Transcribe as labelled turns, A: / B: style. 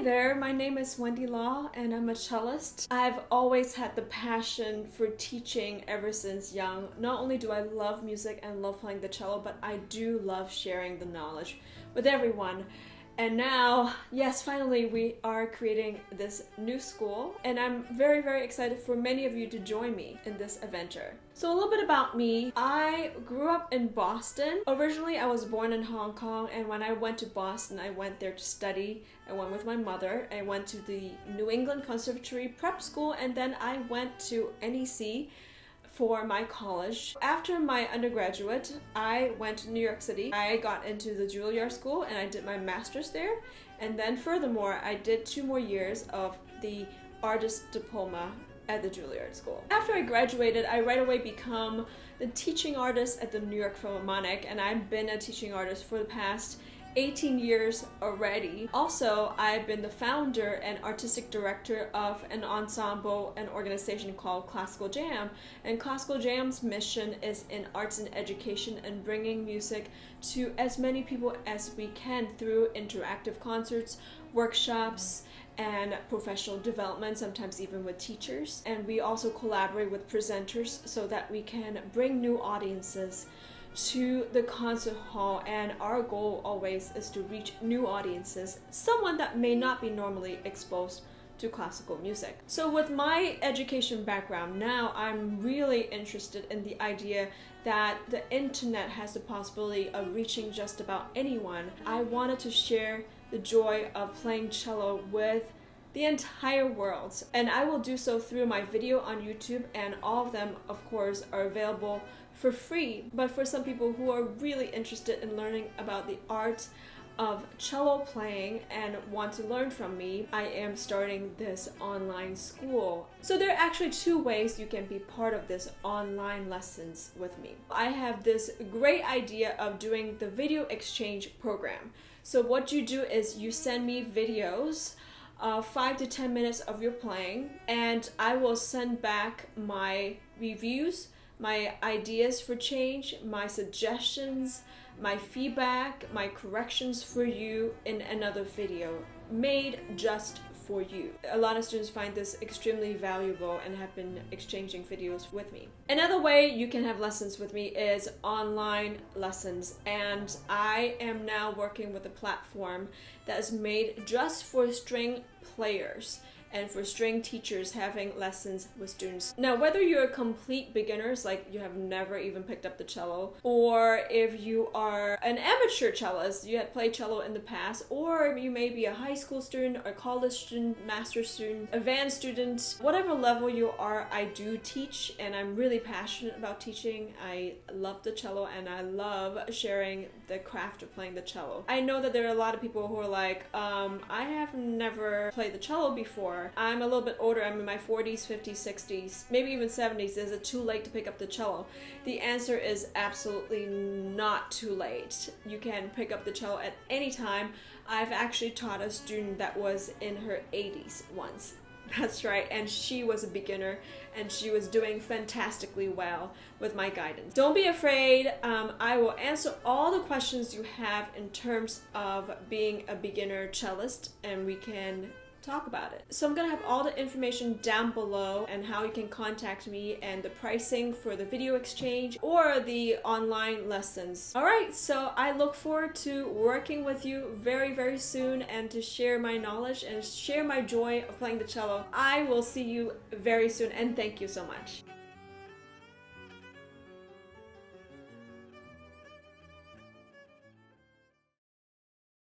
A: there, my name is Wendy Law and I'm a cellist. I've always had the passion for teaching ever since young. Not only do I love music and love playing the cello, but I do love sharing the knowledge with everyone. And now, yes, finally we are creating this new school and I'm very, very excited for many of you to join me in this adventure. So a little bit about me. I grew up in Boston. Originally, I was born in Hong Kong, and when I went to Boston, I went there to study. I went with my mother. I went to the New England Conservatory Prep School, and then I went to NEC for my college. After my undergraduate, I went to New York City. I got into the Juilliard School and I did my master's there. And then furthermore, I did 2 more years of the artist diploma at the Juilliard School. After I graduated, I right away become the teaching artist at the New York Philharmonic, and I've been a teaching artist for the past 18 years already. Also, I've been the founder and artistic director of an ensemble, an organization called Classical Jam. And Classical Jam's mission is in arts and education and bringing music to as many people as we can through interactive concerts, workshops, and professional development, sometimes even with teachers. And we also collaborate with presenters so that we can bring new audiences to the concert hall, and our goal always is to reach new audiences, someone that may not be normally exposed to classical music. So with my education background now, I'm really interested in the idea that the internet has the possibility of reaching just about anyone. I wanted to share the joy of playing cello with the entire world, and I will do so through my video on YouTube, and all of them of course are available for free. But for some people who are really interested in learning about the art of cello playing and want to learn from me, I am starting this online school. So there are actually 2 ways you can be part of this online lessons with me. I have this great idea of doing the video exchange program. So what you do is you send me videos 5 to 10 minutes of your playing, and I will send back my reviews, my ideas for change, my suggestions, my feedback, my corrections for you in another video made just for you. A lot of students find this extremely valuable and have been exchanging videos with me. Another way you can have lessons with me is online lessons, and I am now working with a platform that is made just for string players and for string teachers having lessons with students. Now, whether you're complete beginners, like you have never even picked up the cello, or if you are an amateur cellist, you had played cello in the past, or you may be a high school student, or college student, master's student, advanced student, whatever level you are, I do teach, and I'm really passionate about teaching. I love the cello and I love sharing the craft of playing the cello. I know that there are a lot of people who are like, I have never played the cello before. I'm a little bit older. I'm in my 40s, 50s, 60s, maybe even 70s. Is it too late to pick up the cello? The answer is absolutely not too late. You can pick up the cello at any time. I've actually taught a student that was in her 80s once. That's right, and she was a beginner and she was doing fantastically well with my guidance. Don't be afraid. I will answer all the questions you have in terms of being a beginner cellist, and we can talk about it. So I'm gonna have all the information down below and how you can contact me and the pricing for the video exchange or the online lessons. Alright, so I look forward to working with you very, very soon and to share my knowledge and share my joy of playing the cello. I will see you very soon, and thank you so much.